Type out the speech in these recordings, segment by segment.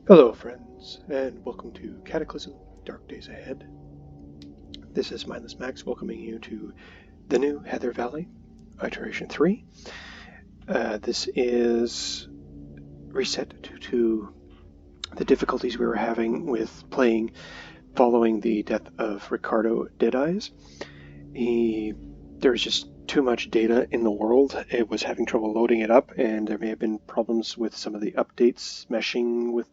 Hello friends, and welcome to Cataclysm, Dark Days Ahead. This is Mindless Max welcoming you to the new Heather Valley, Iteration 3. This is reset due to the difficulties we were having with playing following the death of Ricardo Deadeyes. There was just too much data in the world. It was having trouble loading it up, and there may have been problems with some of the updates meshing with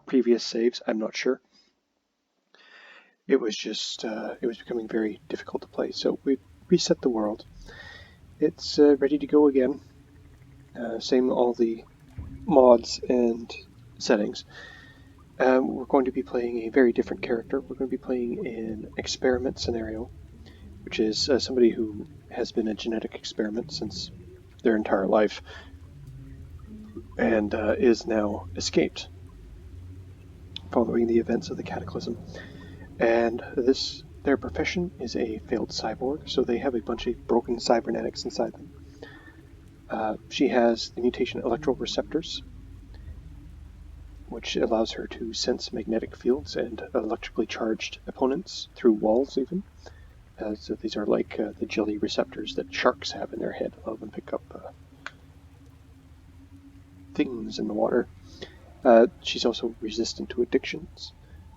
previous saves. I'm not sure. It was just, it was becoming very difficult to play. So we reset the world. It's ready to go again. Same all the mods and settings. We're going to be playing a very different character. We're going to be playing an experiment scenario, which is somebody who has been a genetic experiment since their entire life and is now escaped following the events of the Cataclysm. And their profession is a failed cyborg, so they have a bunch of broken cybernetics inside them. She has the mutation electroreceptors, which allows her to sense magnetic fields and electrically charged opponents through walls even. So these are like the jelly receptors that sharks have in their head, allow them to pick up things in the water. She's also resistant to addictions,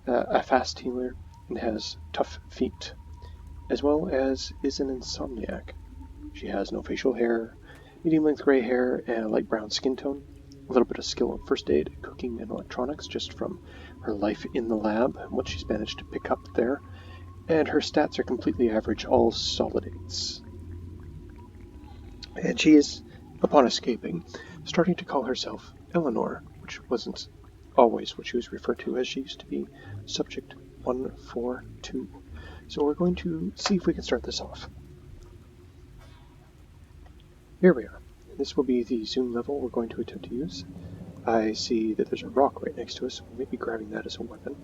a fast healer, and has tough feet, as well as is an insomniac. She has no facial hair, medium-length gray hair, and a light brown skin tone, a little bit of skill in first aid, cooking, and electronics just from her life in the lab and what she's managed to pick up there, and her stats are completely average, all solid 8s. And she is, upon escaping, starting to call herself Eleanor, which wasn't always what she was referred to as. She used to be Subject 142. So we're going to see if we can start this off. Here we are. This will be the zoom level we're going to attempt to use. I see that there's a rock right next to us, so we may be grabbing that as a weapon.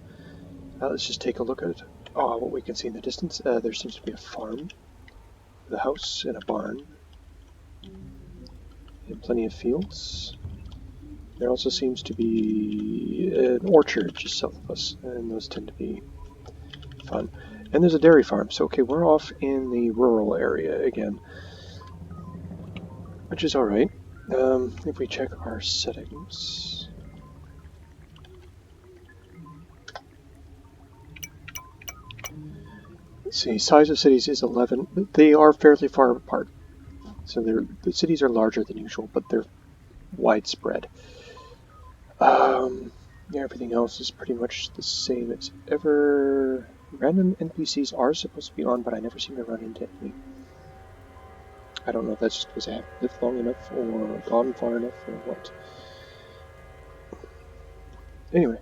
Let's just take a look at what we can see in the distance. There seems to be a farm, with a house and a barn, and plenty of fields. There also seems to be an orchard just south of us, and those tend to be fun. And there's a dairy farm, so okay, we're off in the rural area again, which is alright. If we check our settings... Let's see, size of cities is 11. They are fairly far apart, so the cities are larger than usual, but they're widespread. Yeah, everything else is pretty much the same as ever. Random NPCs are supposed to be on, but I never seem to run into any. I don't know if that's just because I haven't lived long enough or gone far enough or what. Anyway,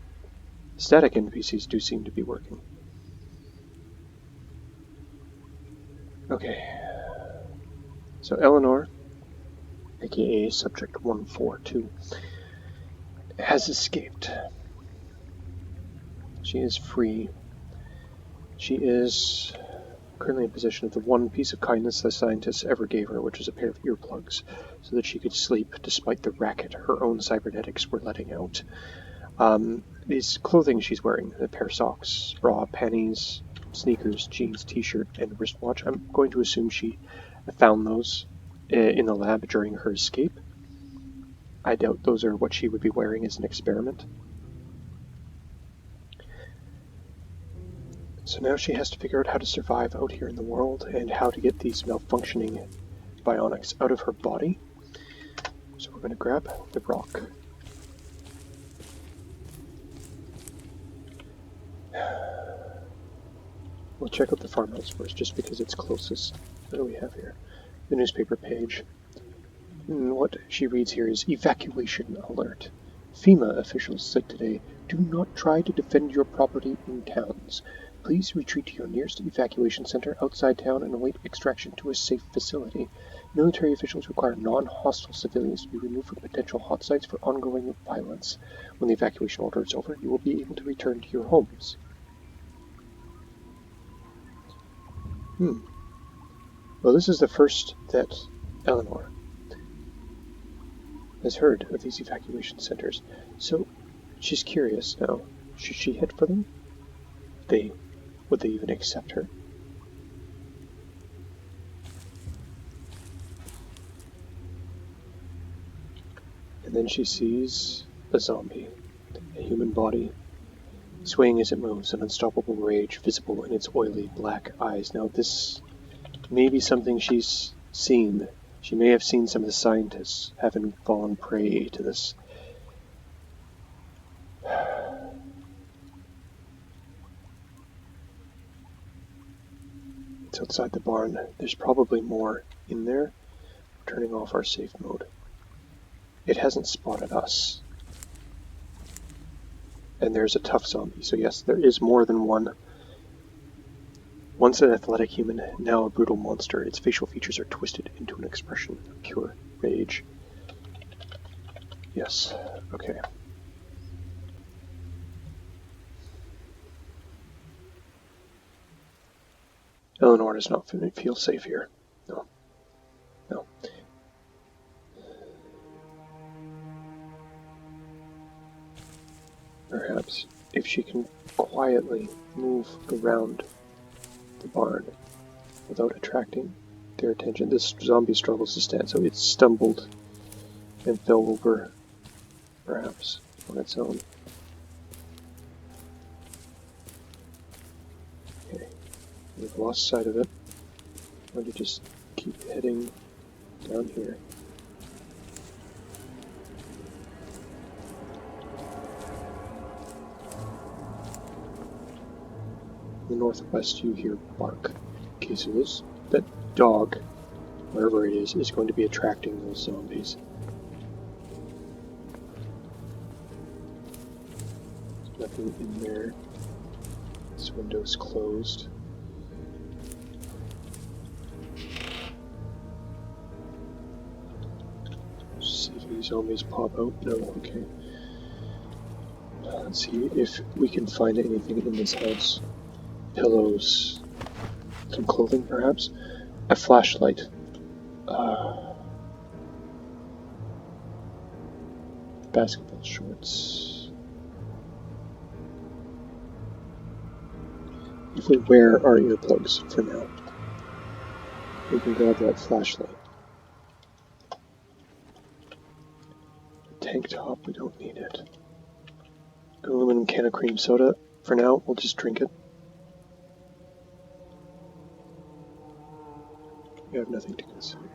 static NPCs do seem to be working. Okay. So Eleanor, aka Subject 142, has escaped. She is free. She is currently in possession of the one piece of kindness the scientists ever gave her, which was a pair of earplugs, so that she could sleep despite the racket her own cybernetics were letting out. These clothing she's wearing, a pair of socks, bra, panties, sneakers, jeans, t-shirt, and wristwatch, I'm going to assume she found those in the lab during her escape. I doubt those are what she would be wearing as an experiment. So now she has to figure out how to survive out here in the world and how to get these malfunctioning bionics out of her body. So we're going to grab the rock. We'll check out the farmhouse first, just because it's closest. What do we have here? The newspaper page. What she reads here is evacuation alert. FEMA officials said today, do not try to defend your property in towns. Please retreat to your nearest evacuation center outside town and await extraction to a safe facility. Military officials require non-hostile civilians to be removed from potential hot sites for ongoing violence. When the evacuation order is over, you will be able to return to your homes. Well, this is the first that Eleanor has heard of these evacuation centers. So She's curious now. Should she head for them? Would they even accept her? And then she sees a zombie, a human body, swaying as it moves, an unstoppable rage visible in its oily black eyes. Now this may be something she's seen. She may have seen some of the scientists having fallen prey to this. It's outside the barn. There's probably more in there. We're turning off our safe mode. It hasn't spotted us. And there's a tough zombie, so yes, there is more than one. Once an athletic human, now a brutal monster, its facial features are twisted into an expression of pure rage. Yes, okay. Eleanor does not feel safe here. No. No. Perhaps if she can quietly move around the barn without attracting their attention. This zombie struggles to stand, so it stumbled and fell over, perhaps, on its own. Okay, we've lost sight of it. I'm going to just keep heading down here. In the northwest, you hear bark. Okay, so that dog, wherever it is going to be attracting those zombies. There's nothing in there. This window's closed. Let's see if any zombies pop out. No, okay. Let's see if we can find anything in this house. Pillows, some clothing perhaps, a flashlight, basketball shorts. If we wear our earplugs for now, we can grab that flashlight. Tank top, we don't need it. An aluminum can of cream soda, for now, we'll just drink it. We have nothing to consume.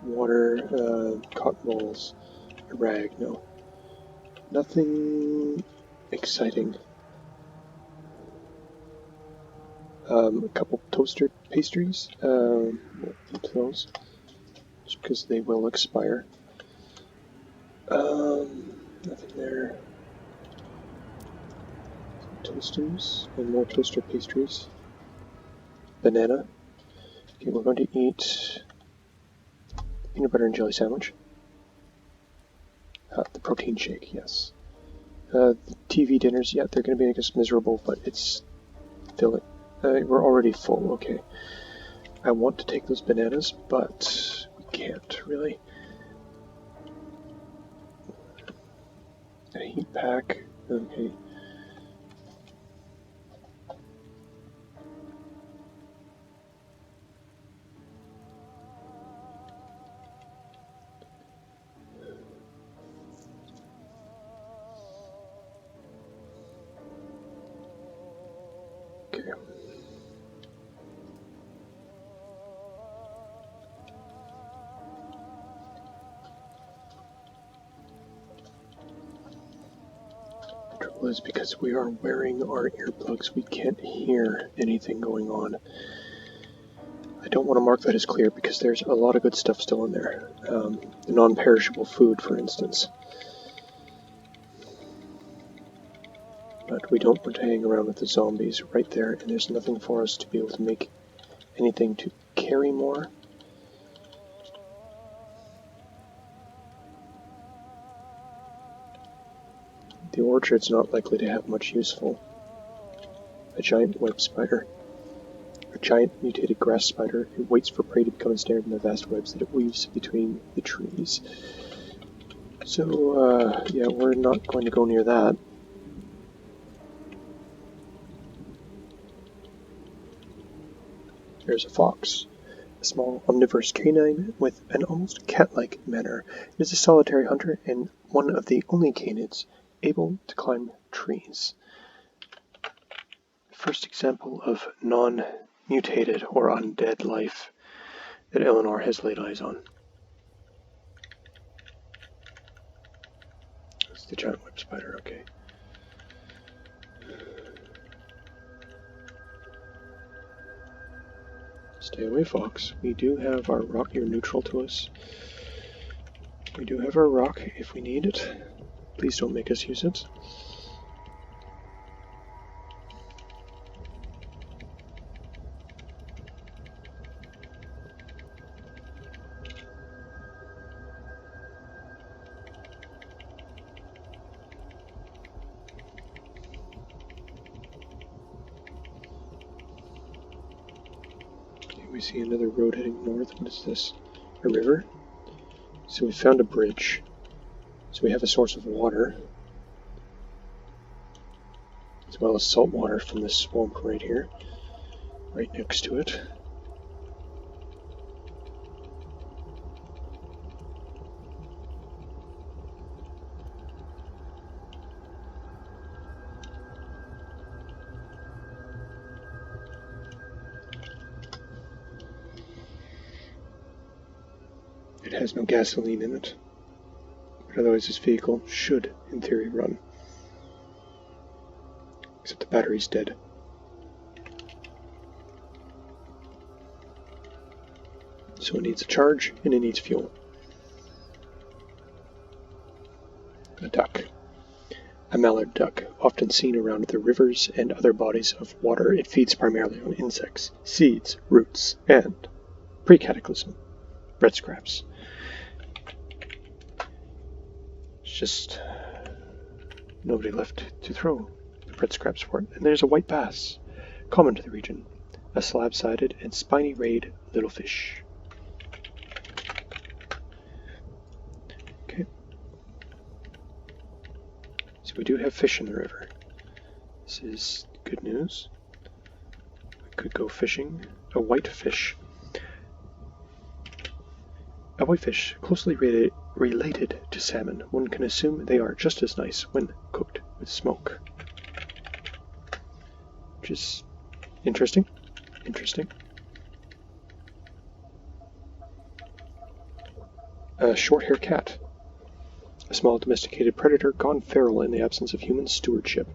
Water, cotton balls, a rag, no. Nothing exciting. A couple toaster pastries, we'll eat those, just because they will expire. Nothing there. Some toasters, and more toaster pastries. Banana. Okay, we're going to eat peanut butter and jelly sandwich. The protein shake, yes. The TV dinners, yeah, they're going to make us miserable, but it's filling. We're already full, okay. I want to take those bananas, but we can't, really. A heat pack, okay. Is because we are wearing our earplugs, we can't hear anything going on. I don't want to mark that as clear because there's a lot of good stuff still in there. The non-perishable food, for instance. But we don't want to hang around with the zombies right there, and there's nothing for us to be able to make anything to carry more. The orchard's not likely to have much useful. A giant web spider. A giant mutated grass spider. It waits for prey to become ensnared in the vast webs that it weaves between the trees. So, yeah, we're not going to go near that. There's a fox, a small omnivorous canine with an almost cat-like manner. It is a solitary hunter and one of the only canids able to climb trees. First example of non-mutated or undead life that Eleanor has laid eyes on. It's the giant web spider, okay. Stay away, fox. We do have our rock. You're neutral to us. We do have our rock if we need it. Please don't make us use it. We see another road heading north. What is this? A river? So we found a bridge. So we have a source of water. As well as salt water from this swamp right here. Right next to it. It has no gasoline in it. But otherwise this vehicle should, in theory, run. Except the battery's dead. So it needs a charge, and it needs fuel. A duck. A mallard duck, often seen around the rivers and other bodies of water. It feeds primarily on insects, seeds, roots, and, pre-cataclysm, bread scraps. It's just nobody left to throw the bread scraps for it. And there's a white bass, common to the region, a slab-sided and spiny-rayed little fish. Okay. So we do have fish in the river. This is good news. We could go fishing. A white fish. A whitefish, closely related to salmon. One can assume they are just as nice when cooked with smoke. Which is interesting. Interesting. A short-haired cat. A small domesticated predator gone feral in the absence of human stewardship.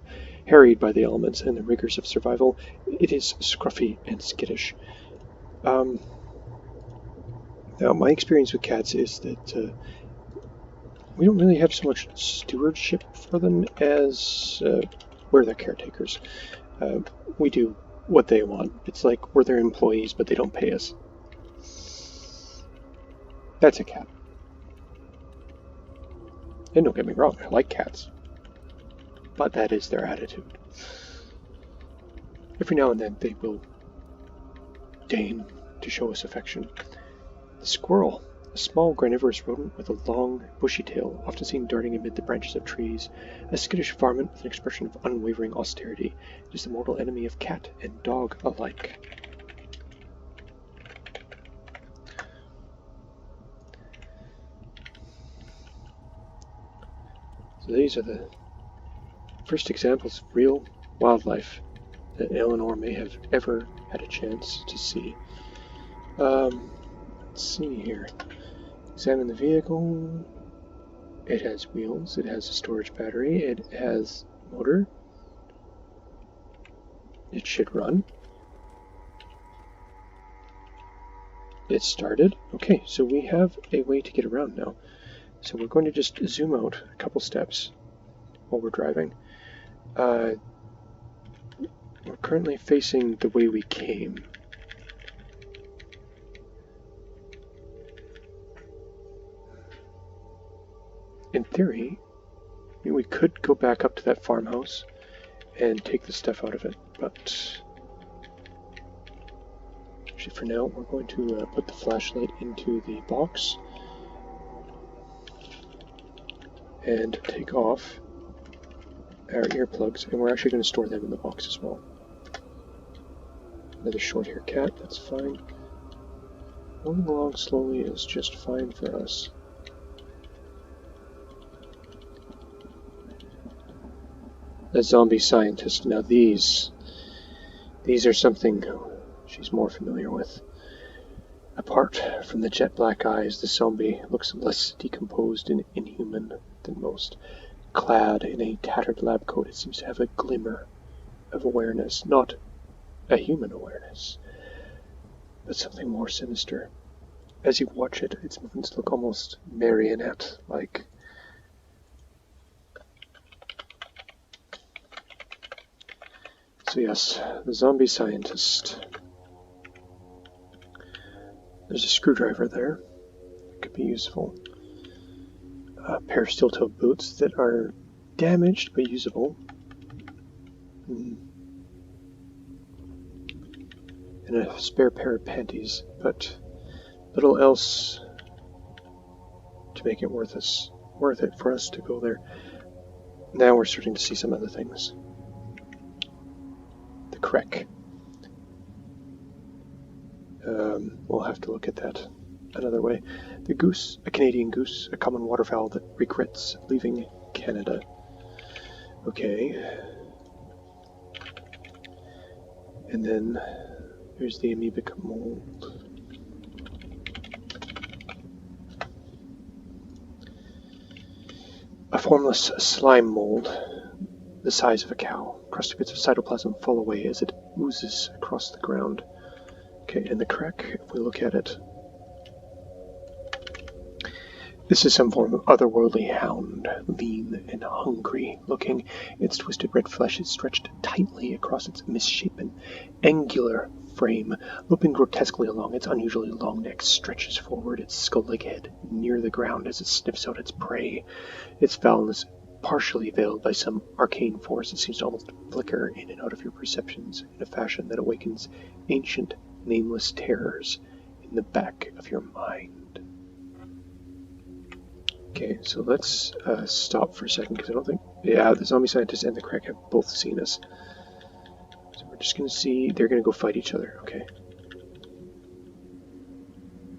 Harried by the elements and the rigors of survival, it is scruffy and skittish. Now, my experience with cats is that we don't really have so much stewardship for them as we're their caretakers. We do what they want. It's like we're their employees, but they don't pay us. That's a cat. And don't get me wrong, I like cats. But that is their attitude. Every now and then they will deign to show us affection. The squirrel, a small granivorous rodent with a long, bushy tail, often seen darting amid the branches of trees. A skittish varmint with an expression of unwavering austerity. It is the mortal enemy of cat and dog alike. So these are the first examples of real wildlife that Eleanor may have ever had a chance to see. Let's see here. Examine the vehicle. It has wheels, it has a storage battery, it has motor. It should run. It started. Okay, so we have a way to get around now. So we're going to just zoom out a couple steps while we're driving. We're currently facing the way we came. In theory, we could go back up to that farmhouse and take the stuff out of it, but actually for now we're going to put the flashlight into the box. and take off our earplugs, and we're actually going to store them in the box as well. Another short-haired cat, that's fine. Moving along slowly is just fine for us. A zombie scientist. Now these are something she's more familiar with. Apart from the jet black eyes, the zombie looks less decomposed and inhuman than most. Clad in a tattered lab coat, it seems to have a glimmer of awareness, not a human awareness, but something more sinister. As you watch it, its movements look almost marionette-like. So yes, the zombie scientist. There's a screwdriver there. It could be useful. A pair of steel-toed boots that are damaged but usable. And a spare pair of panties, but little else to make it worth it for us to go there. Now we're starting to see some other things. The Krek. We'll have to look at that another way. The goose, a Canadian goose, a common waterfowl that regrets leaving Canada. Okay. And then there's the amoebic mold. A formless slime mold the size of a cow. Crusty bits of cytoplasm fall away as it oozes across the ground. Okay, and the Krek, if we look at it, this is some form of otherworldly hound, lean and hungry looking. Its twisted red flesh is stretched tightly across its misshapen, angular frame. Looping grotesquely along, its unusually long neck stretches forward, its skull-like head near the ground as it sniffs out its prey. Its foulness partially veiled by some arcane force. It seems to almost flicker in and out of your perceptions in a fashion that awakens ancient, nameless terrors in the back of your mind. Okay, so let's stop for a second, because I don't think... Yeah, the zombie scientist and the Krek have both seen us. So we're just going to see... They're going to go fight each other. Okay.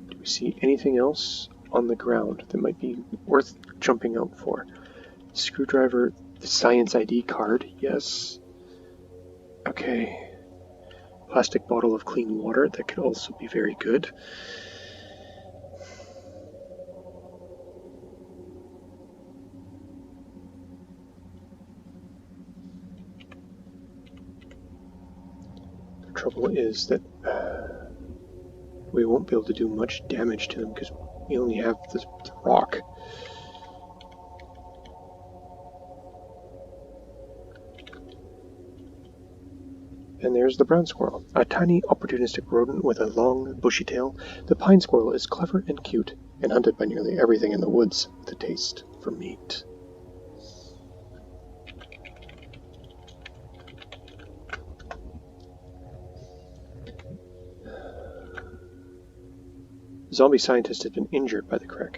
Do we see anything else on the ground that might be worth jumping out for? Screwdriver, the science ID card, yes. Okay. Plastic bottle of clean water, that could also be very good. The trouble is that we won't be able to do much damage to them because we only have the rock. And there's the brown squirrel, a tiny opportunistic rodent with a long, bushy tail. The pine squirrel is clever and cute, and hunted by nearly everything in the woods with a taste for meat. The zombie scientist has been injured by the Krek.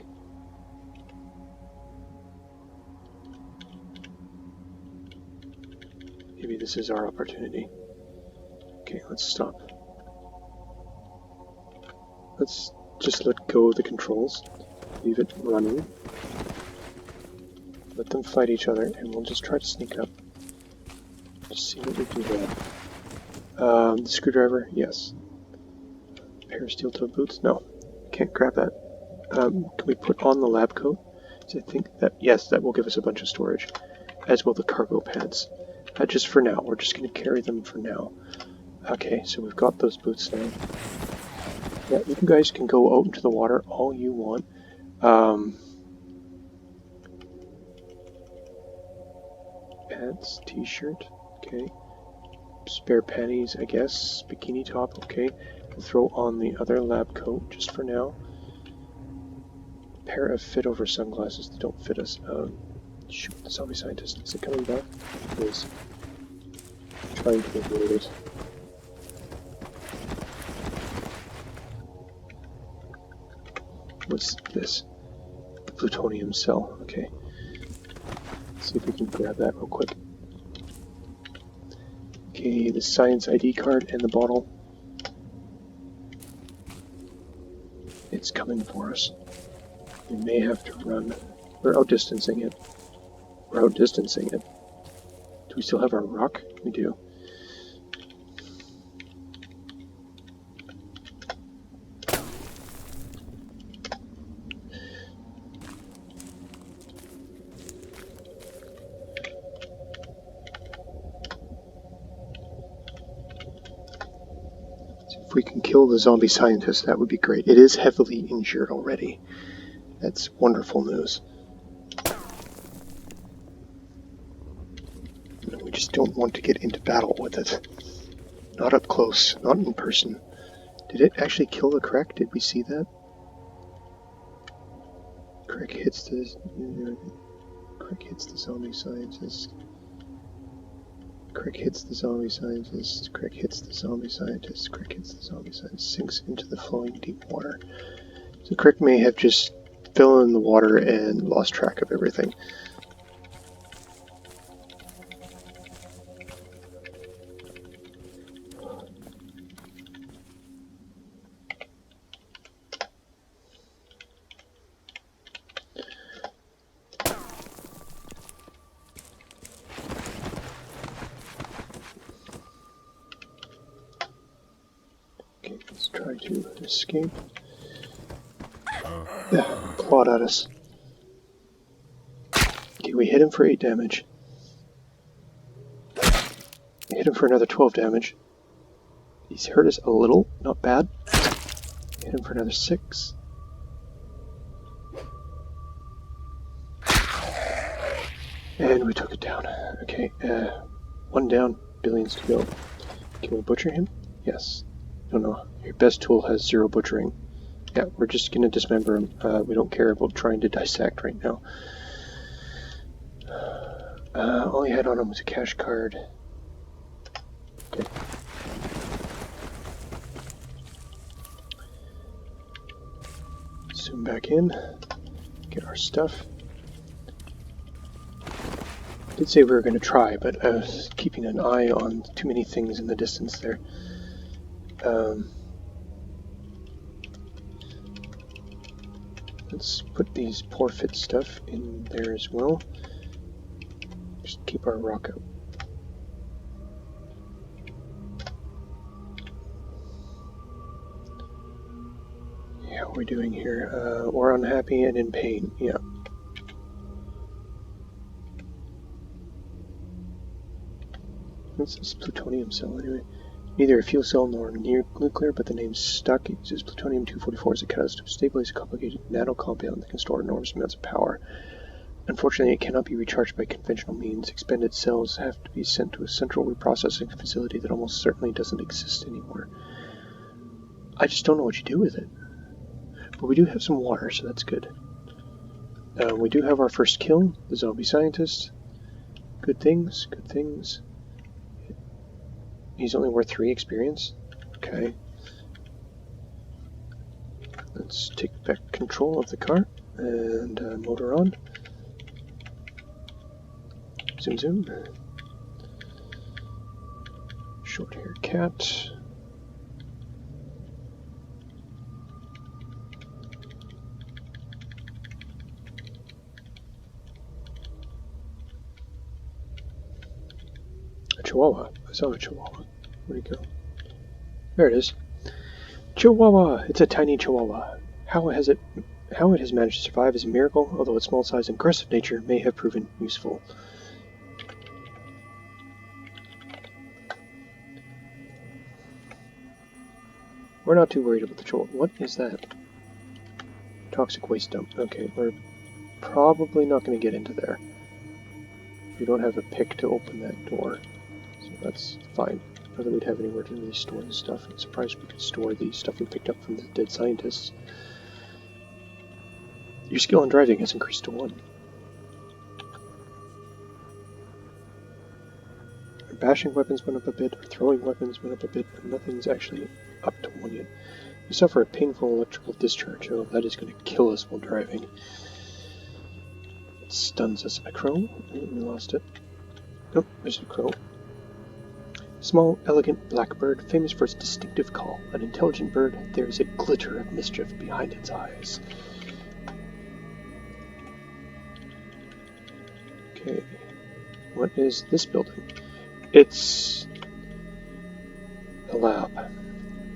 Maybe this is our opportunity. Okay, let's stop. Let's just let go of the controls. Leave it running. Let them fight each other, and we'll just try to sneak up. Just see what we can get. The screwdriver, yes. A pair of steel-toed boots? No. Can't grab that. Can we put on the lab coat? So I think that, yes, that will give us a bunch of storage. As will the cargo pants. Just for now. We're just going to carry them for now. Okay, so we've got those boots now. Yeah, you guys can go out into the water all you want. Pants, t-shirt, okay. Spare panties, I guess. Bikini top, okay. We'll throw on the other lab coat just for now. Pair of fit-over sunglasses that don't fit us. Shoot, the zombie scientist. Is it coming back? It is. Trying to avoid it. What's this? The plutonium cell. Okay. Let's see if we can grab that real quick. Okay, the science ID card and the bottle. It's coming for us. We may have to run. We're outdistancing it. We're outdistancing it. Do we still have our rock? We do. If we can kill the zombie scientist, that would be great. It is heavily injured already. That's wonderful news. We just don't want to get into battle with it. Not up close, not in person. Did it actually kill the Krek? Did we see that? Krek hits the zombie scientist. Krek hits the zombie scientist. Krek hits the zombie scientist. Krek hits the zombie scientist. Sinks into the flowing deep water. So Krek may have just fell in the water and lost track of everything. Okay, let's try to escape. Clawed at us. Okay, we hit him for 8 damage. We hit him for another 12 damage. He's hurt us a little, not bad. Hit him for another 6. And we took it down. Okay, 1 down, billions to go. Can we butcher him? Yes. No. Your best tool has 0 butchering. Yeah, we're just going to dismember him. We don't care about trying to dissect right now. All he had on him was a cash card. Okay. Zoom back in. Get our stuff. I did say we were going to try, but I was keeping an eye on too many things in the distance there. Let's put these poor fit stuff in there as well. Just keep our rock out. Yeah, what are we doing here? We're unhappy and in pain. Yeah. What's this plutonium cell anyway? Neither a fuel cell nor nuclear, but the name's stuck. It uses plutonium-244 as a catalyst to stabilize a complicated nano compound that can store enormous amounts of power. Unfortunately, it cannot be recharged by conventional means. Expended cells have to be sent to a central reprocessing facility that almost certainly doesn't exist anymore. I just don't know what you do with it. But we do have some water, so that's good. We do have our first kill, the zombie scientist. Good things, good things. He's only worth 3 experience. Okay. Let's take back control of the car and motor on. Zoom zoom. Short hair cat. A chihuahua. I saw a chihuahua. Where'd it go? There it is. Chihuahua! It's a tiny chihuahua. How it has managed to survive is a miracle, although its small size and aggressive nature may have proven useful. We're not too worried about the chihuahua. What is that? Toxic waste dump. Okay, we're probably not going to get into there. We don't have a pick to open that door, so that's fine. Not that we'd have anywhere to really store the stuff. I'm surprised we could store the stuff we picked up from the dead scientists. Your skill in driving has increased to 1. Our bashing weapons went up a bit, our throwing weapons went up a bit, but nothing's actually up to 1 yet. You suffer a painful electrical discharge. Oh, that is going to kill us while driving. It stuns us. A crow? We lost it. Nope, there's a crow. Small, elegant black bird, famous for its distinctive call. An intelligent bird, there is a glitter of mischief behind its eyes. Okay, what is this building? It's a lab.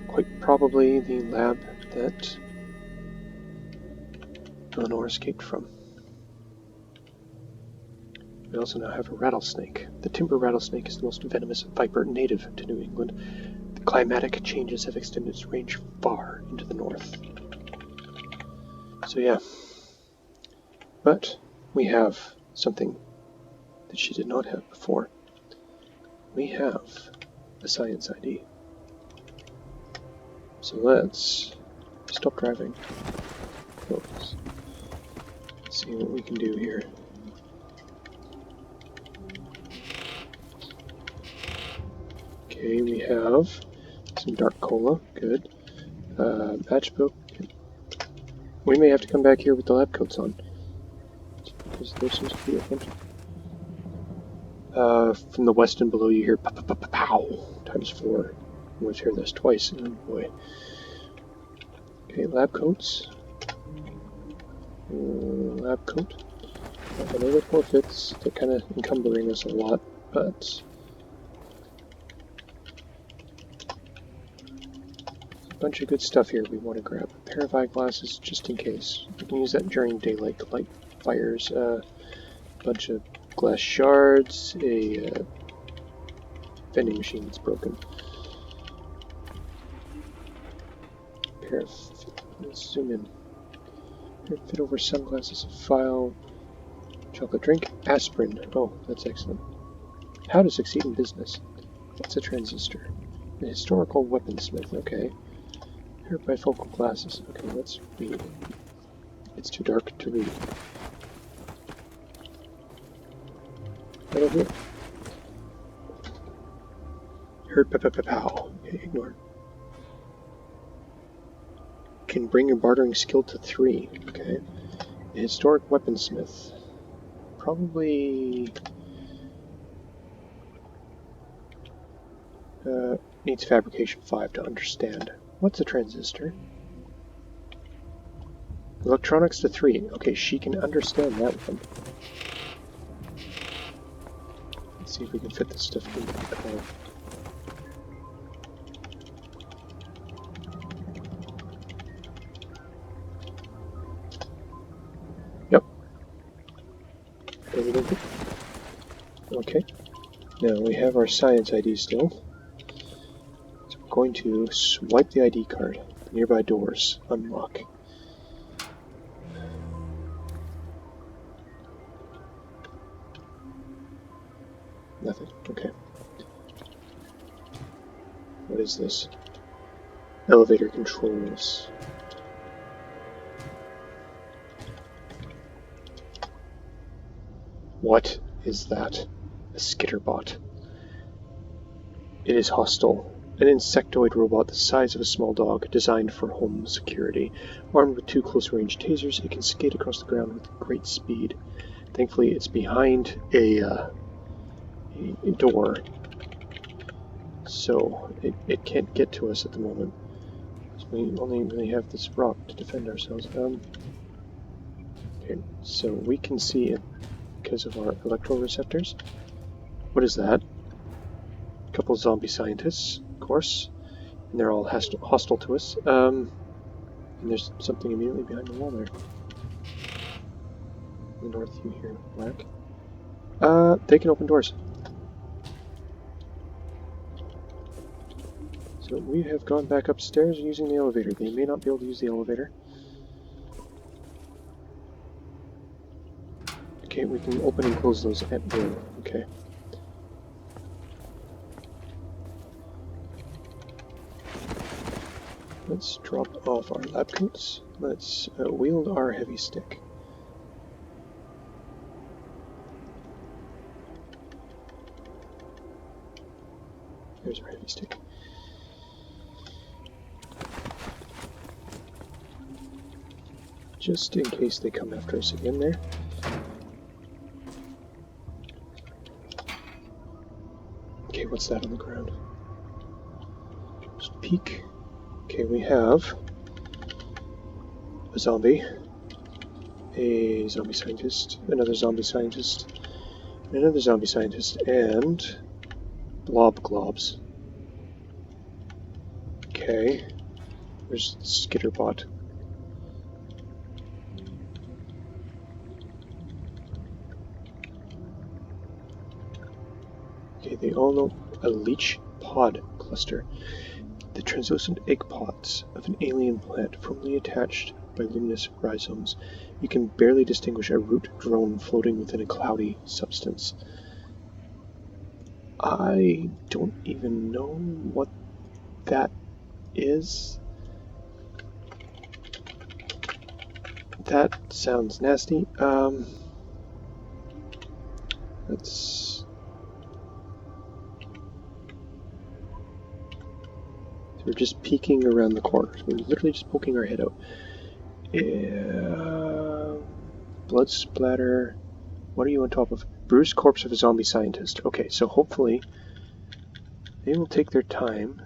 Quite probably the lab that Eleanor escaped from. We also now have a rattlesnake. The timber rattlesnake is the most venomous viper native to New England. The climatic changes have extended its range far into the north. So yeah. But we have something that she did not have before. We have a science ID. So let's stop driving. Focus. See what we can do here. Okay, we have some dark cola, good. Matchbook. We may have to come back here with the lab coats on. Because there seems to be a bunch of... from the west and below you hear pow times 4. We've heard this twice, oh boy. Okay, lab coats. Lab coat. I know they're forfeits, they're kind of encumbering us a lot, but... bunch of good stuff here we want to grab. A pair of eyeglasses just in case. We can use that during daylight to light fires. A bunch of glass shards, a vending machine that's broken. Pair of, let's zoom in. Pair of fit over sunglasses, a file, chocolate drink, aspirin. Oh, that's excellent. How to succeed in business. What's a transistor? A historical weaponsmith, okay. Bifocal glasses. Okay, let's read. It's too dark to read. Right over here. Heard pow. Okay, ignore. Can bring your bartering skill to 3. Okay. A historic weaponsmith. Probably... needs fabrication 5 to understand. What's a transistor? Electronics to 3. Okay, she can understand that one. Let's see if we can fit this stuff in the car. Yep. Okay. Now we have our science ID still. Going to swipe the ID card. Nearby doors. Unlock. Nothing. Okay. What is this? Elevator controls. What is that? A skitterbot. It is hostile. An insectoid robot the size of a small dog, designed for home security. Armed with 2 close-range tasers, it can skate across the ground with great speed. Thankfully, it's behind a door, so it can't get to us at the moment. So we only really have this rock to defend ourselves. Okay, so we can see it because of our electroreceptors. What is that? A couple zombie scientists. Course, and they're all hostile to us. And there's something immediately behind the wall there. In the north, you hear black. They can open doors. So we have gone back upstairs using the elevator. They may not be able to use the elevator. Okay, we can open and close those at will. Okay. Let's drop off our lab coats. Let's wield our heavy stick. There's our heavy stick. Just in case they come after us again there. what's that on the ground? Just peek. Okay, we have a zombie, a zombie scientist, another zombie scientist, another zombie scientist, and blob globs. Okay, there's the Skitterbot. Okay, they all know a leech pod cluster. The translucent egg pods of an alien plant firmly attached by luminous rhizomes. You can barely distinguish a root drone floating within a cloudy substance. I don't even know what that is. That sounds nasty. Let's... So we're just peeking around the corner. So we're literally just poking our head out. Blood splatter. What are you on top of? Bruised corpse of a zombie scientist. Okay, so hopefully they will take their time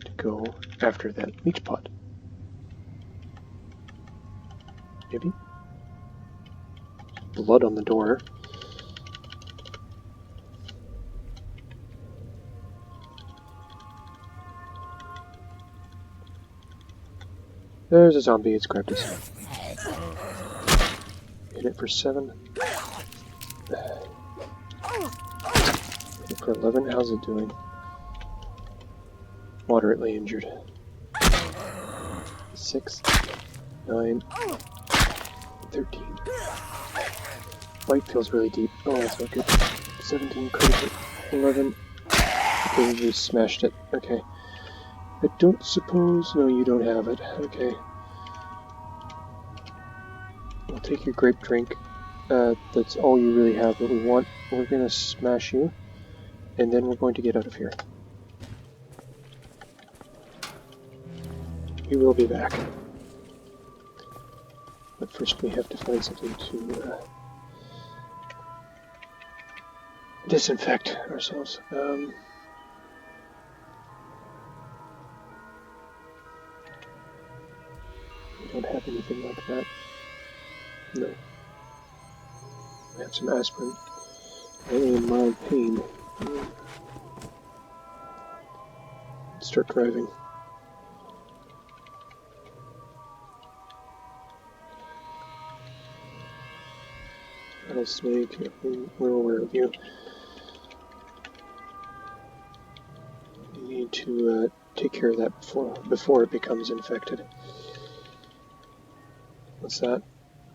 to go after that leech pod. Maybe? Blood on the door. There's a zombie, it's grabbed us. Hit it for 7. Hit it for 11, how's it doing? Moderately injured. 6, 9, 13. Bite feels really deep. Oh, that's not good. 17, critical. 11. Okay, we smashed it. Okay. I don't suppose... No, you don't have it. Okay. I'll take your grape drink. That's all you really have that we want. We're gonna smash you. And then we're going to get out of here. We will be back. But first we have to find something to disinfect ourselves. We don't have anything like that. No. We have some aspirin. Only in mild pain. Start driving. Rattlesnake, we're aware of you. You need to take care of that before it becomes infected. What's that?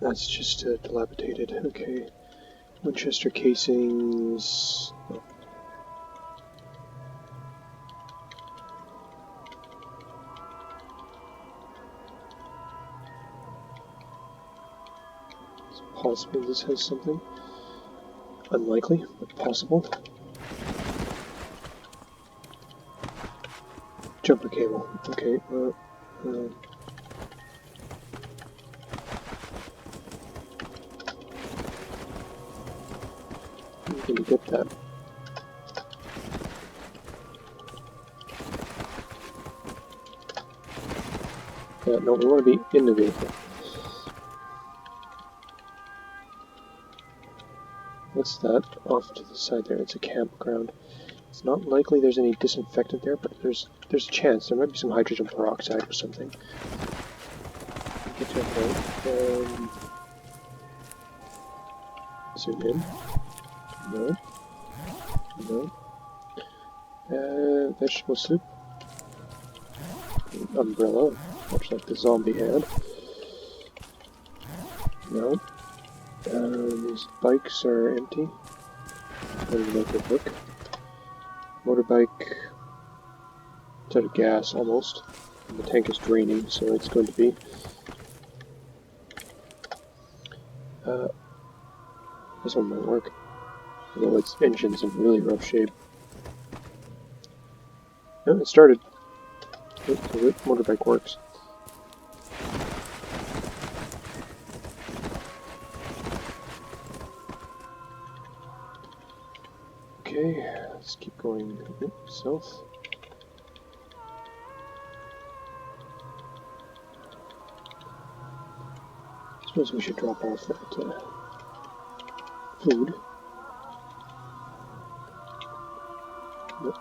That's just dilapidated. Okay. Winchester casings. Oh. It's possible this has something. Unlikely, but possible. Jumper cable. Okay. I'm going to get that. No, we want to be in the vehicle. What's that off to the side there? It's a campground. It's not likely there's any disinfectant there, but there's a chance. There might be some hydrogen peroxide or something. Get to it. Zoom in. No. No. Vegetable soup. Umbrella, much like the zombie had. No. These bikes are empty. Let me make it look. Motorbike. It's out of gas almost. And the tank is draining, so it's going to be. This one might work. Although its engine's in really rough shape. No, it started. The motorbike works. Okay, let's keep going south. I suppose we should drop off that food. Nope.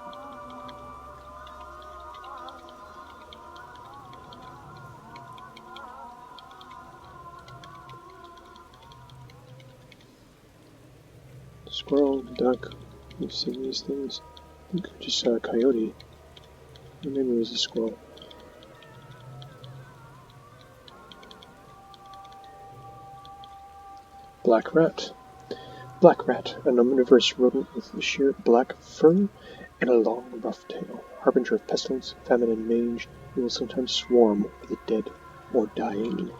Squirrel, duck, we've seen these things. I think we just saw a coyote. Or maybe it was a squirrel. Black rat. Black rat, an omnivorous rodent with a sheer black fur and a long, rough tail. Harbinger of pestilence, famine, and mange, it will sometimes swarm over the dead or dying.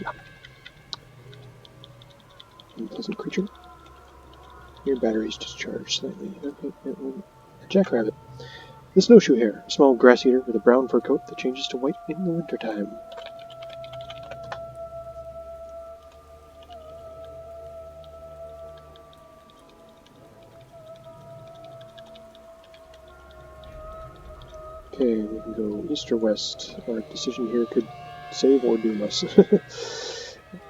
Yeah. Unpleasant creature. Your batteries discharged slightly. Okay, a jackrabbit. The snowshoe hare, a small grass eater with a brown fur coat that changes to white in the wintertime. Okay, we can go east or west. Our decision here could save or doom us.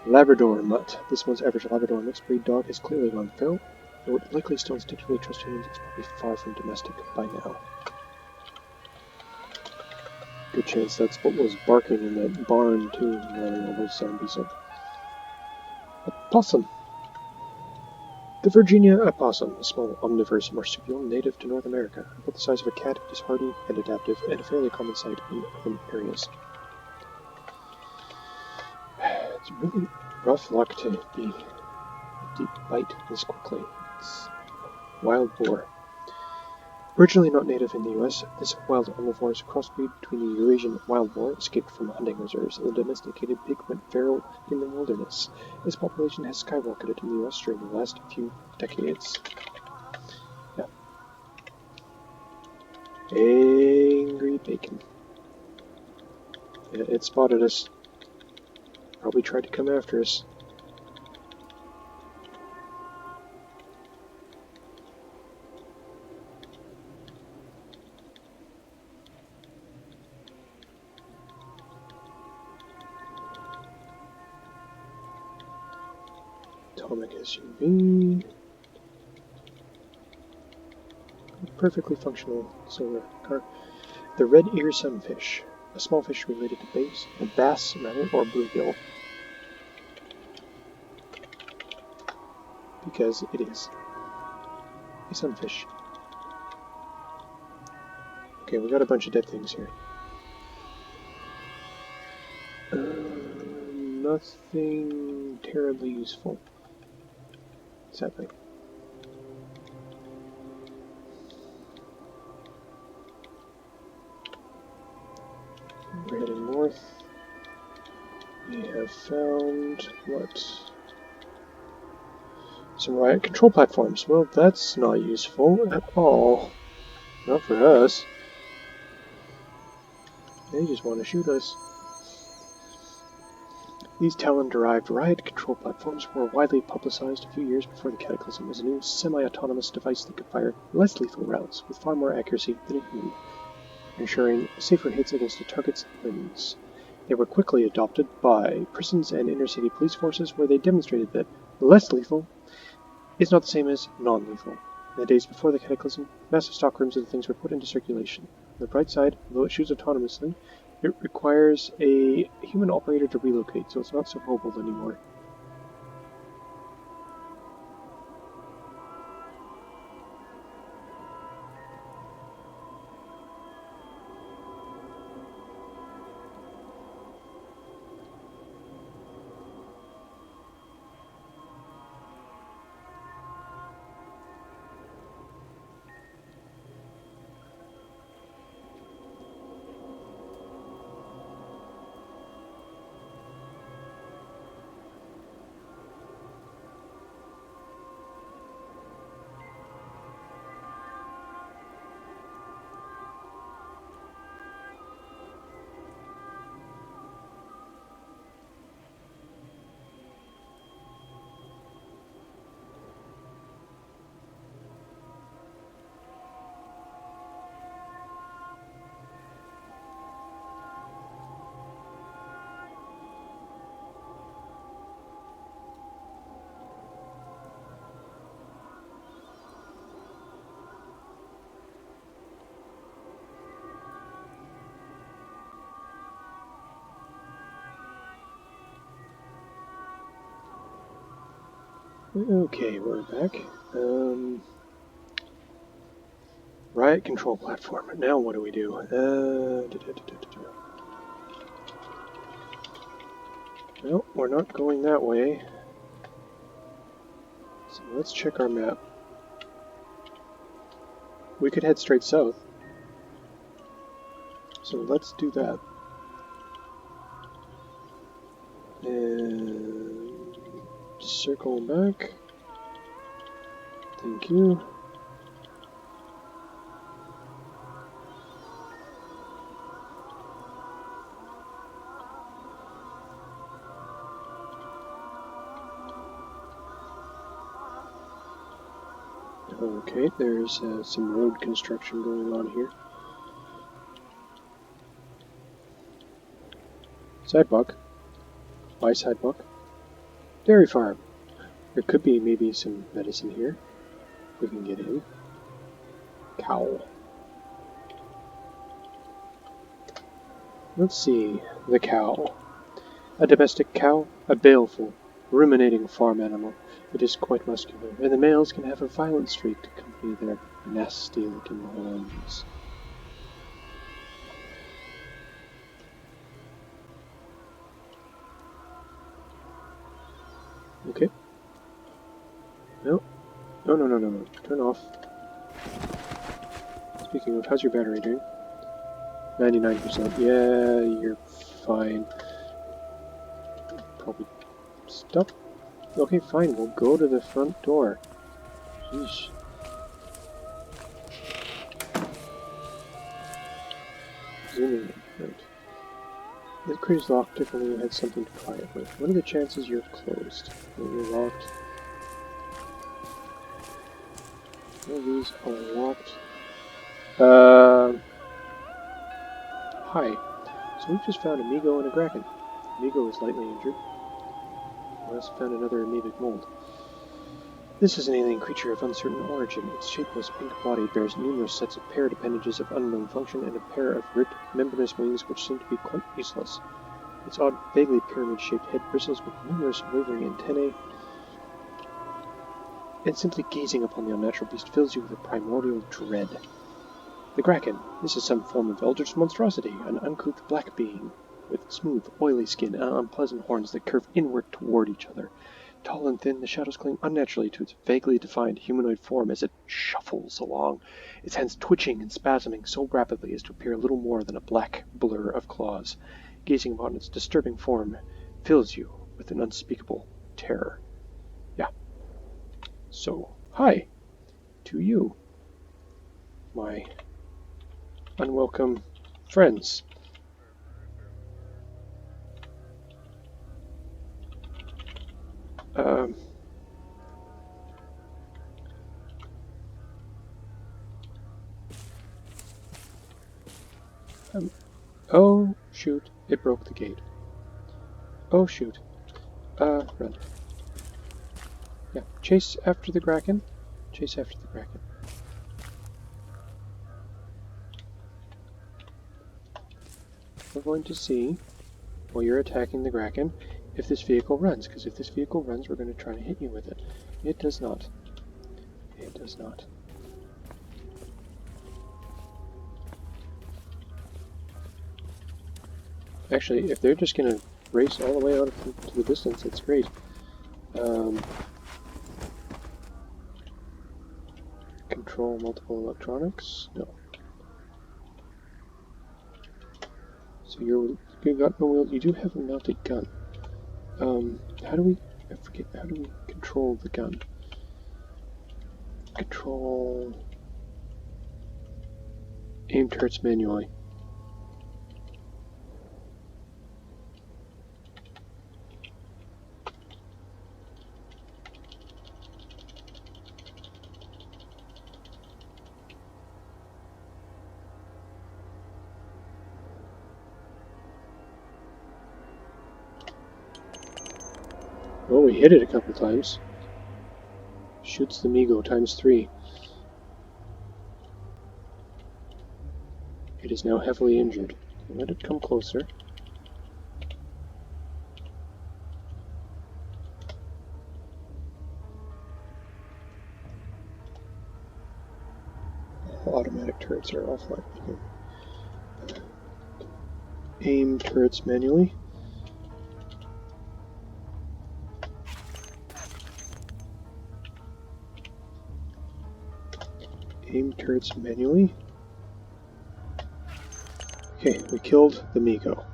Labrador mutt. This one's average Labrador mixed breed dog has clearly gone feral. It would likely still instinctively trust humans. It's probably far from domestic by now. Good chance that's what was barking in that barn too, running all those zombies up. Opossum. The Virginia opossum, a small omnivorous marsupial native to North America. About the size of a cat, it is hardy and adaptive, and a fairly common sight in urban areas. It's really rough luck to be a deep bite this quickly. It's wild boar. Originally not native in the US, this wild omnivore is a crossbreed between the Eurasian wild boar, escaped from hunting reserves, and the domesticated pig went feral in the wilderness. Its population has skyrocketed in the US during the last few decades. Yeah. Angry bacon. Yeah, it spotted us. Probably tried to come after us. Atomic SUV. Perfectly functional silver car. The red ear sunfish. A small fish related to bass, or bluegill. Because it is a sunfish. Okay, we got a bunch of dead things here. Nothing terribly useful, sadly. We're heading north. We have found what? Some riot control platforms. Well, that's not useful at all. Not for us. They just want to shoot us. These Talon-derived riot control platforms were widely publicized a few years before the Cataclysm as a new semi-autonomous device that could fire less lethal rounds with far more accuracy than a human, ensuring safer hits against a target's limbs. They were quickly adopted by prisons and inner-city police forces, where they demonstrated that less lethal is not the same as non-lethal. In the days before the Cataclysm, massive stockrooms of the things were put into circulation. On the bright side, although it shoots autonomously, it requires a human operator to relocate, so it's not so mobile anymore. Okay, we're back. Riot control platform. Now what do we do? No, we're not going that way. So let's check our map. We could head straight south. So let's do that. And circle back. Thank you. Okay, there's some road construction going on here. Sidewalk. Why sidewalk? Dairy farm. There could be maybe some medicine here. If we can get in. Cow. Let's see. The cow. A domestic cow, a baleful, ruminating farm animal. It is quite muscular, and the males can have a violent streak to accompany their nasty-looking horns. Okay. No. No. Turn off. Speaking of, how's your battery doing? 99%. Yeah, you're fine. Probably stop. Okay, fine. We'll go to the front door. Sheesh. Zooming in. Right. The crate is locked if only you had something to pry it with. What are the chances you're closed? Well, you're locked. All these are locked. Hi. So we've just found a Migo and a Kraken. Migo is lightly injured. We also found another amoebic mold. This is an alien creature of uncertain origin. Its shapeless pink body bears numerous sets of paired appendages of unknown function and a pair of ripped, membranous wings which seem to be quite useless. Its odd, vaguely pyramid-shaped head bristles with numerous wavering antennae, and simply gazing upon the unnatural beast fills you with a primordial dread. The Kraken. This is some form of eldritch monstrosity, an uncouth black being, with smooth, oily skin and unpleasant horns that curve inward toward each other. Tall and thin, the shadows cling unnaturally to its vaguely defined humanoid form as it shuffles along, its hands twitching and spasming so rapidly as to appear little more than a black blur of claws. Gazing upon its disturbing form fills you with an unspeakable terror. Yeah. So, hi to you, my unwelcome friends. Oh, shoot, it broke the gate. Oh, shoot. Run. Yeah, chase after the Kraken. Chase after the Kraken. We're going to see, while you're attacking the Kraken, if this vehicle runs, because if this vehicle runs, we're going to try to hit you with it. It does not. It does not. Actually, if they're just going to race all the way out to the distance, that's great. Control multiple electronics? No. So you got no wheel. You do have a mounted gun. How do we? I forget. How do we control the gun? Control. Aim turrets manually. Oh, we hit it a couple times. Shoots the Migo ×3. It is now heavily injured. Let it come closer. automatic turrets are offline. You can aim turrets manually. Aim turrets manually. Okay, we killed the Migo.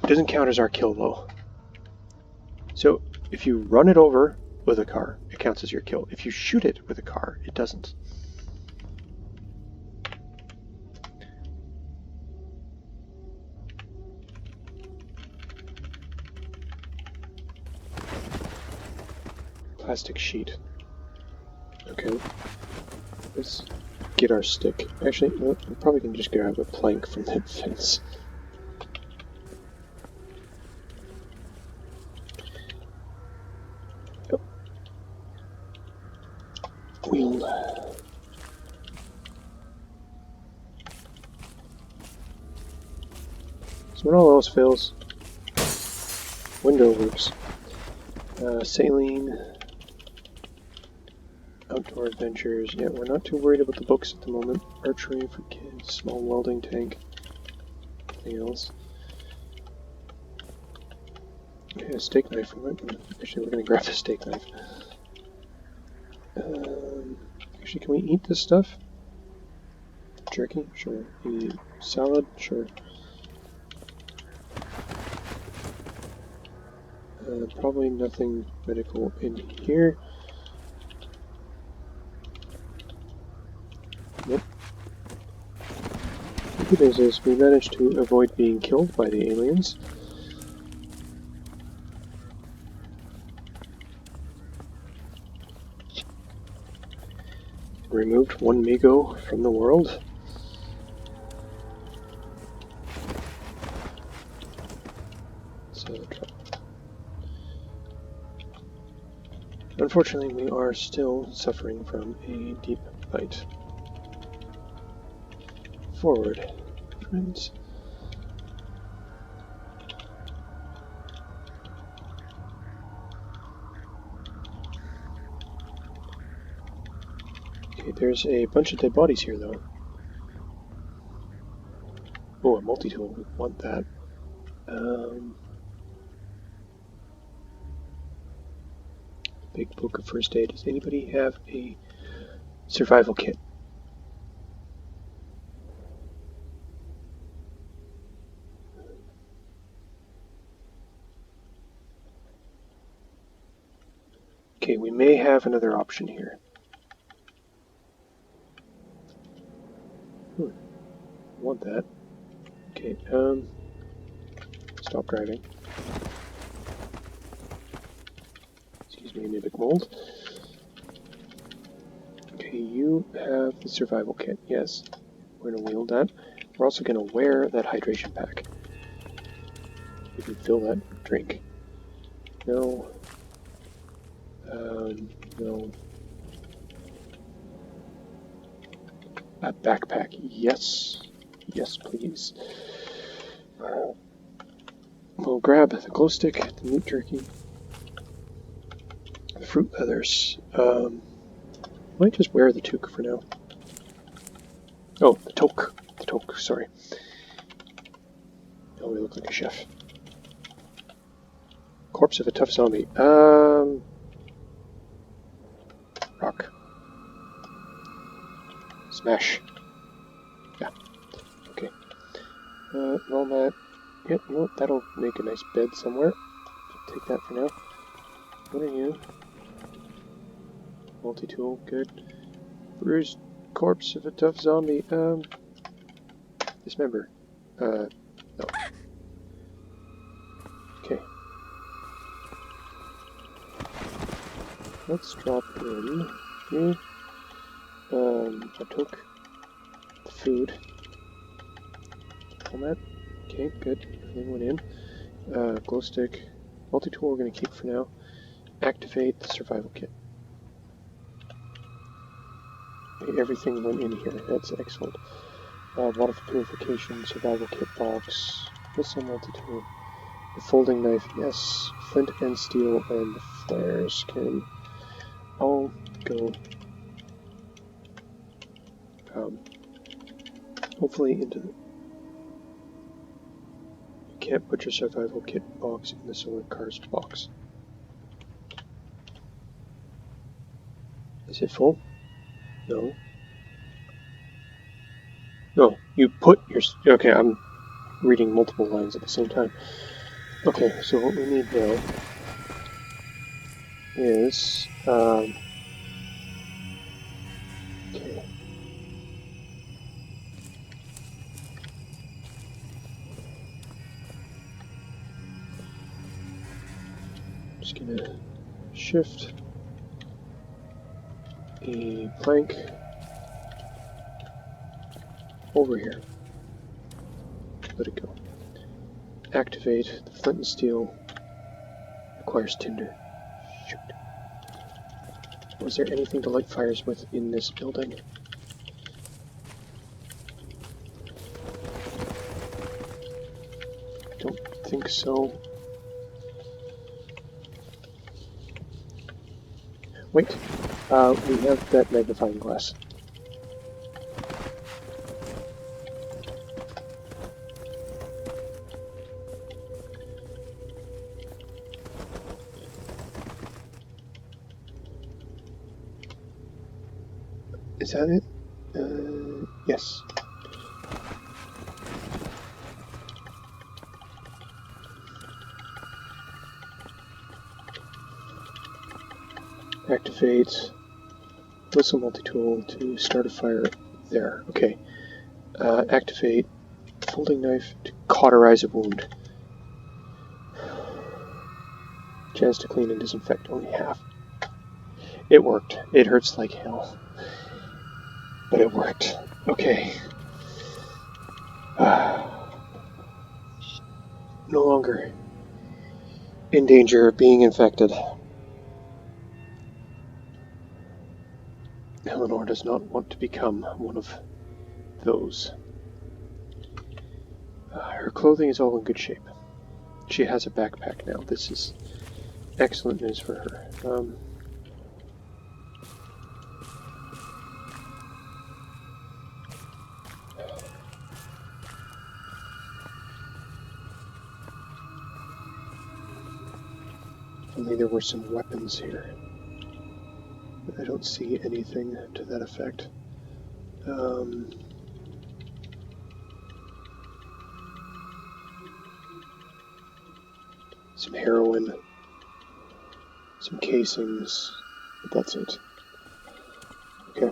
It doesn't count as our kill though. So if you run it over with a car, it counts as your kill. If you shoot it with a car, it doesn't. Plastic sheet. Okay. Let's get our stick. Actually, no, we probably can just grab a plank from that fence. Oh. Wheel. So when all else fails, window works. Sailing, outdoor adventures. Yeah, we're not too worried about the books at the moment. Archery for kids, small welding tank. Anything else? Okay, a steak knife. Actually, we're going to grab the steak knife. Actually, can we eat this stuff? Jerky? Sure. Eat salad? Sure. Probably nothing medical in here. Nope. The good news is we managed to avoid being killed by the aliens. Removed one Migo from the world. Unfortunately, we are still suffering from a deep bite. Forward, friends. Okay, there's a bunch of dead bodies here, though. Oh, a multi-tool. We want that. Big book of first aid. Does anybody have a survival kit? Okay, we may have another option here. Want that. Okay, stop driving. Excuse me, amoebic mold. Okay, you have the survival kit, yes. We're going to wield that. We're also going to wear that hydration pack. We can fill that drink. No. No. A backpack, yes. Yes, please. We'll grab the glow stick, the meat jerky, the fruit leathers. Might just wear the toque for now. Oh, the toque. The toque, sorry. Oh, we look like a chef. Corpse of a tough zombie. Rock. Smash. Yeah. Okay. Roll that. Yep, you know what? That'll make a nice bed somewhere. Take that for now. What are you? Multi-tool, good. Bruised corpse of a tough zombie. Dismember. No. Okay. Let's drop in here. I took the food. On that. Okay, good. Everything went in. Glow stick. Multi-tool we're going to keep for now. Activate the survival kit. Okay, everything went in here. That's excellent. Water for purification, survival kit box, missile multi-tool, the folding knife, yes. Flint and steel and the flares can all go hopefully into the... You can't put your survival kit box in the solar cars box. Is it full? No. No, you put your... Okay, I'm reading multiple lines at the same time. Okay, so what we need now is... okay. Just gonna shift a plank over here. Let it go. Activate the flint and steel. Requires tinder. Shoot. Was there anything to light fires with in this building? Don't think so. Wait, we have that magnifying glass. Is that it? Yes. Activate whistle multi-tool to start a fire there. Okay. Activate folding knife to cauterize a wound. Chance to clean and disinfect only half. It worked. It hurts like hell. But it worked. Okay. No longer in danger of being infected. Eleanor does not want to become one of those. Her clothing is all in good shape. She has a backpack now. This is excellent news for her. If only there were some weapons here. I don't see anything to that effect. Some heroine, some casings, but that's it. Okay.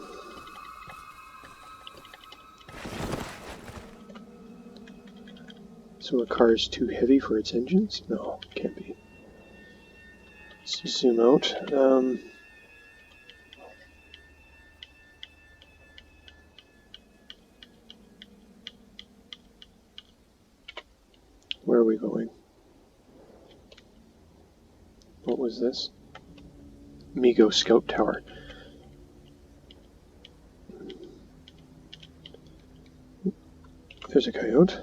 So a car is too heavy for its engines? No, can't be. Let's zoom out. Where are we going? What was this? Migo Scout Tower. There's a coyote.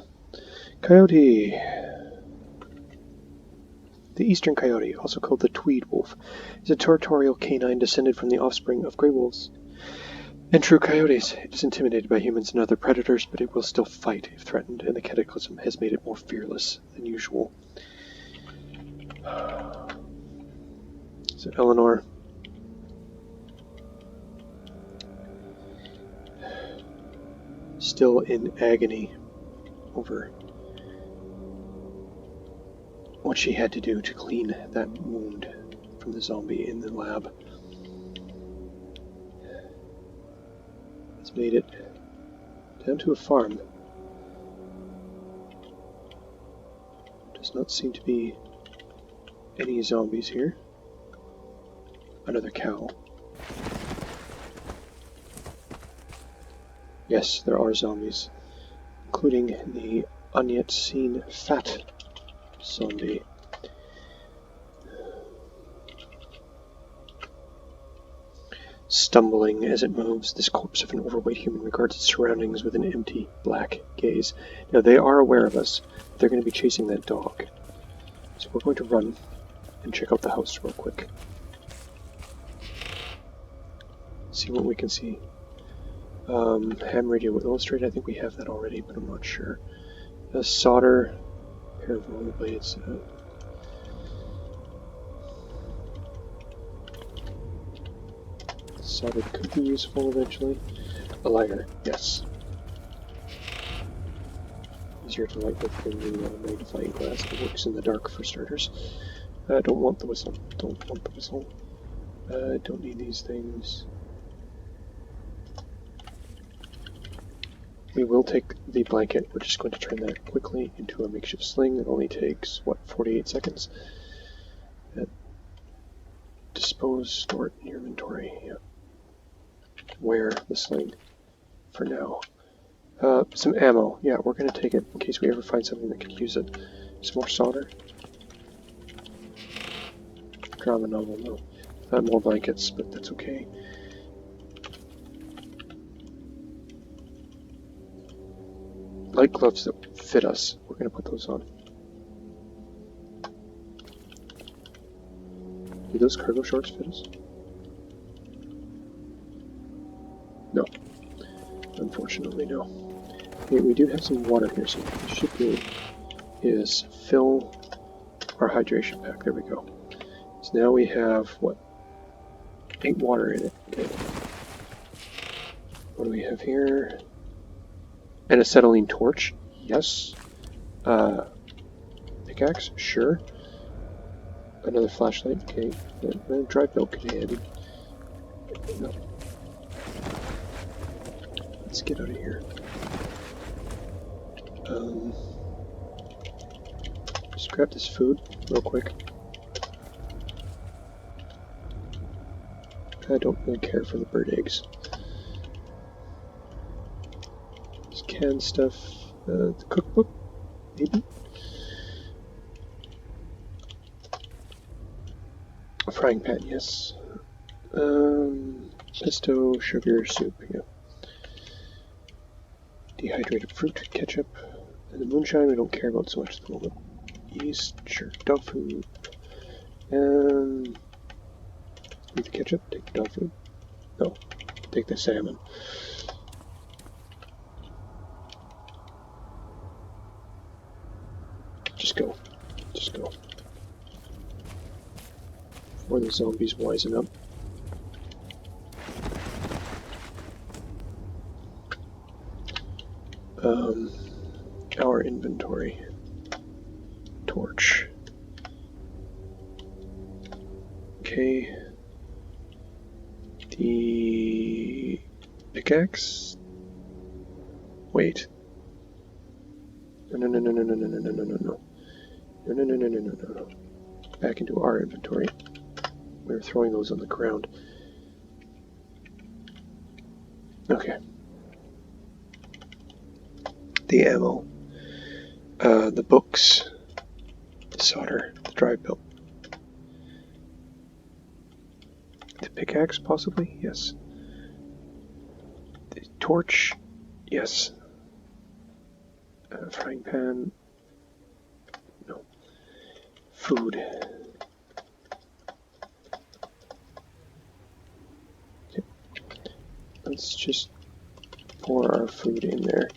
Coyote! The eastern coyote, also called the Tweed wolf, is a territorial canine descended from the offspring of gray wolves and true coyotes. It is intimidated by humans and other predators, but it will still fight if threatened, and the Cataclysm has made it more fearless than usual. So Eleanor. Still in agony over what she had to do to clean that wound from the zombie in the lab. It's made it down to a farm. Does not seem to be any zombies here. Another cow. Yes, there are zombies, including the unyet seen fat zombie. Stumbling as it moves, this corpse of an overweight human regards its surroundings with an empty, black gaze. Now, they are aware of us. They're going to be chasing that dog. So we're going to run and check out the house real quick. See what we can see. Ham radio illustrated, I think we have that already, but I'm not sure. Solder, pair of rollerblades. Solder could be useful eventually. A lighter, yes. Easier to light with than the magnifying glass. It works in the dark for starters. I don't want the whistle. Don't want the whistle. Don't need these things. We will take the blanket. We're just going to turn that quickly into a makeshift sling. It only takes, what, 48 seconds? Dispose, store it in your inventory. Yeah. Wear the sling for now. Some ammo. Yeah, we're going to take it in case we ever find something that could use it. Some more solder. Drama novel, no. More blankets, but that's okay. Light gloves that fit us. We're going to put those on. Do those cargo shorts fit us? No. Unfortunately, no. Okay, we do have some water here, so what we should do is fill our hydration pack. There we go. So now we have, what, 8 water in it. Okay. What do we have here? An acetylene torch. Yes. Pickaxe. Sure. Another flashlight. Okay. Dry milk could be handy. No. Let's get out of here. Just grab this food real quick. I don't really care for the bird eggs. Just canned stuff. The cookbook, maybe? A frying pan, yes. Pesto, sugar, soup, yeah. Dehydrated fruit, ketchup, and the moonshine we don't care about so much at the moment. Yeast, sure. Dog food. Leave the ketchup, take the dog food. No, take the salmon. Just go. Just go. Before the zombies wisen up. Our inventory. Torch. Okay. The pickaxe? Wait. No. No. Back into our inventory. We were throwing those on the ground. Okay. The ammo. The books. The solder. The dry belt. The pickaxe, possibly? Yes. The torch? Yes. Frying pan? No. Food. Okay. Let's just pour our food in there.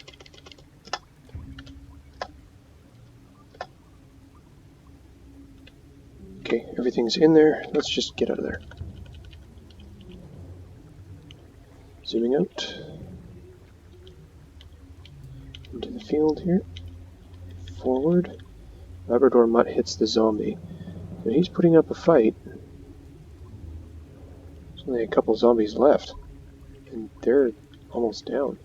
Okay, everything's in there. Let's just get out of there. Zooming out. Into the field here. Forward. Labrador Mutt hits the zombie. And he's putting up a fight. There's only a couple zombies left. And they're almost down.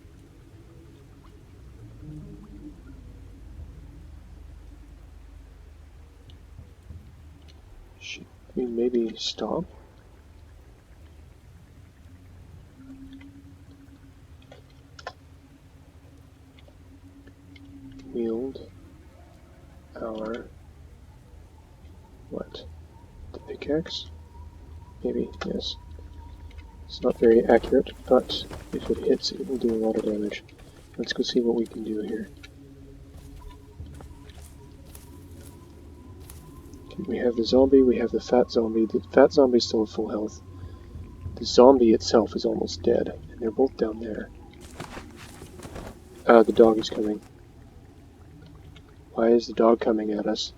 Should we maybe stop? Wield our what? The pickaxe? Maybe, yes. It's not very accurate, but if it hits, it will do a lot of damage. Let's go see what we can do here. Okay, we have the zombie, we have the fat zombie. The fat zombie is still at full health. The zombie itself is almost dead, and they're both down there. The dog is coming. Why is the dog coming at us?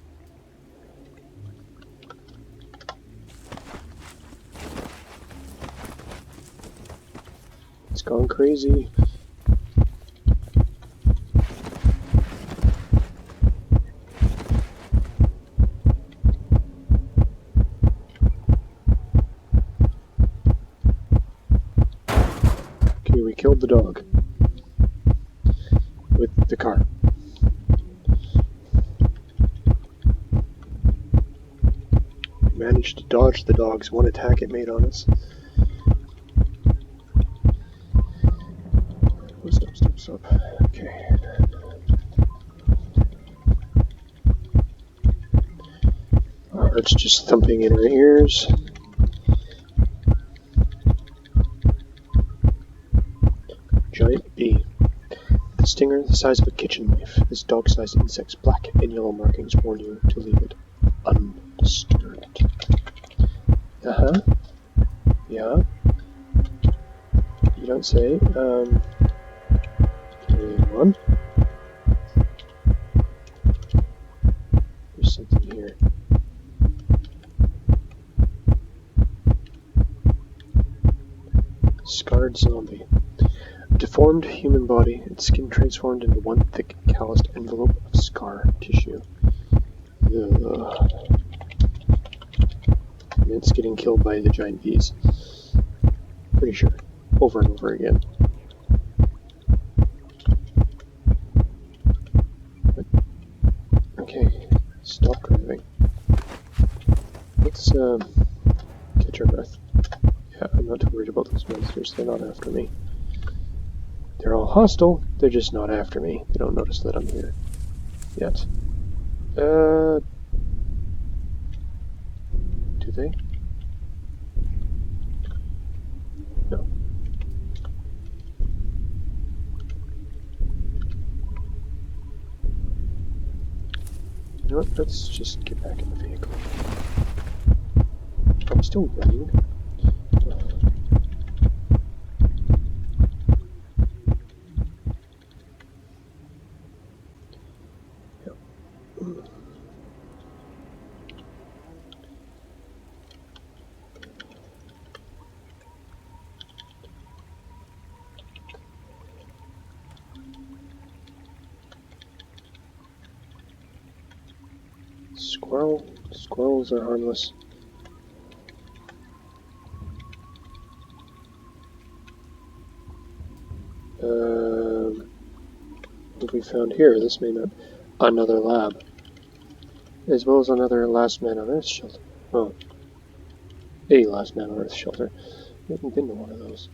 It's gone crazy. Okay, we killed the dog. With the car. We managed to dodge the dog's one attack it made on us. Oh, stop. Okay. Our heart's just thumping in our ears. Giant bee. The stinger the size of a kitchen knife. This dog-sized insect's black and yellow markings warn you to leave it undisturbed. Uh-huh. Yeah. You don't say. Carry on. There's something here. Scarred zombie. A deformed human body, its skin transformed into one thick, calloused envelope of scar tissue. Ugh. And it's getting killed by the giant bees. Pretty sure. Over and over again. But, okay, stop driving. Let's catch our breath. Yeah, I'm not too worried about those monsters. They're not after me. They're all hostile. They're just not after me. They don't notice that I'm here. Yet. Do they? No. You know what? Let's just get back in the vehicle. I'm still running. Squirrel. Squirrels are harmless. What have we found here? This may not. Another lab. As well as another Last Man on Earth shelter. Oh. A Last Man on Earth shelter. I haven't been to one of those.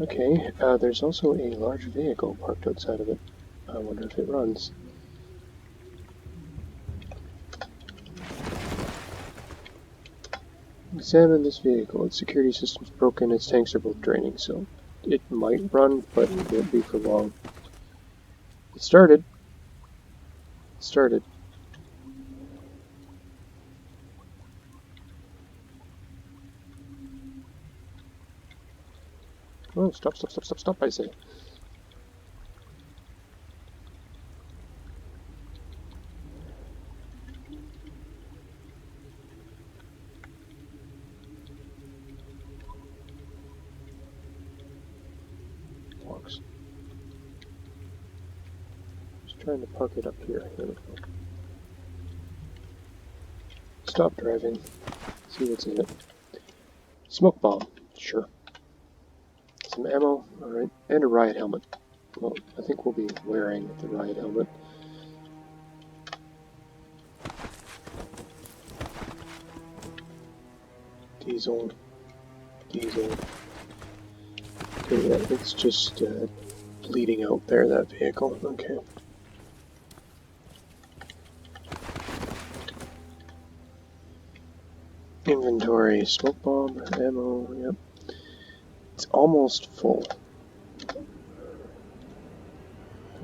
Okay, there's also a large vehicle parked outside of it. I wonder if it runs. Examine this vehicle. Its security system's broken, its tanks are both draining, so it might run, but it won't be for long. It started. It started. Oh, stop, I say. Blocks. Just trying to park it up here. There we go. Stop driving. See what's in it. Smoke bomb. Sure. Some ammo, alright, and a riot helmet. Well, I think we'll be wearing the riot helmet. Diesel. Okay, yeah, it's just bleeding out there, that vehicle. Okay. Inventory, smoke bomb, ammo, yep. It's almost full.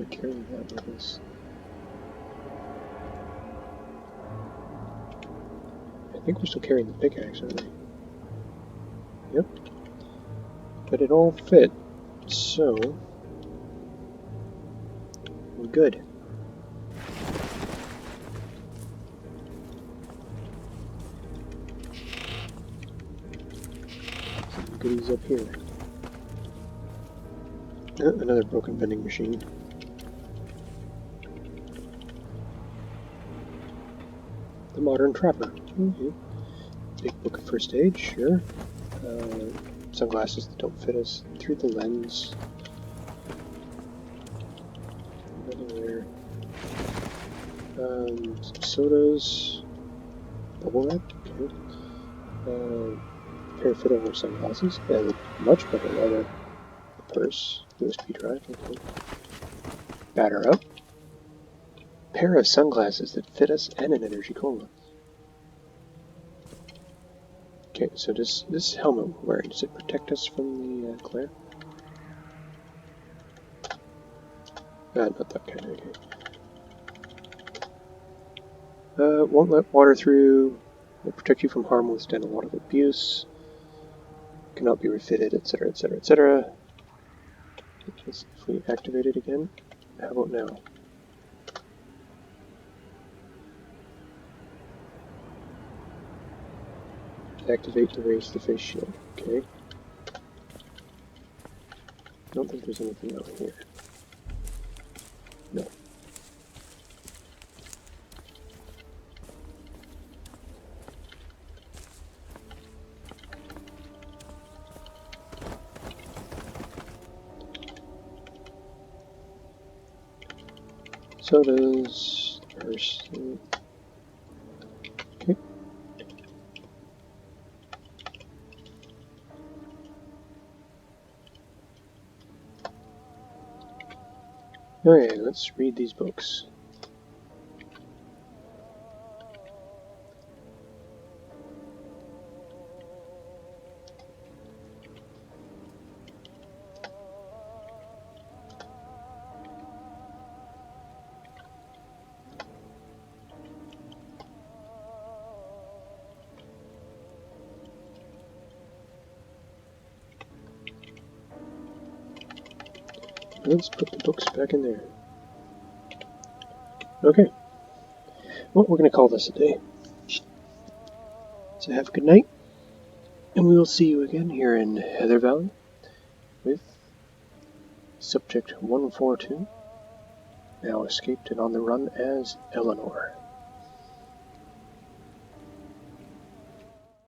I carry that with us. I think we're still carrying the pickaxe, aren't we? Yep. But it all fit, so Well, good. Some goodies up here. Another broken vending machine. The Modern Trapper. Big book of first aid, sure. Sunglasses that don't fit us through the lens. Nothing there. Some sodas. Bubble wrap, okay. Pair of fit-over sunglasses. They look much better than a purse. USB drive, okay. Batter up. Pair of sunglasses that fit us and an energy coma. Okay, so does this helmet we're wearing, does it protect us from the glare? Not that kind of, okay. Won't let water through, will protect you from harm, withstand a lot of abuse, cannot be refitted, etc., etc., etc. If we activate it again, how about now? Activate to raise the face shield, okay. I don't think there's anything out here. No. Sodas, person. Okay. Okay, let's read these books. Let's put the books back in there. Okay. Well, we're going to call this a day. So have a good night, and we will see you again here in Heather Valley with Subject 142, now escaped and on the run as Eleanor.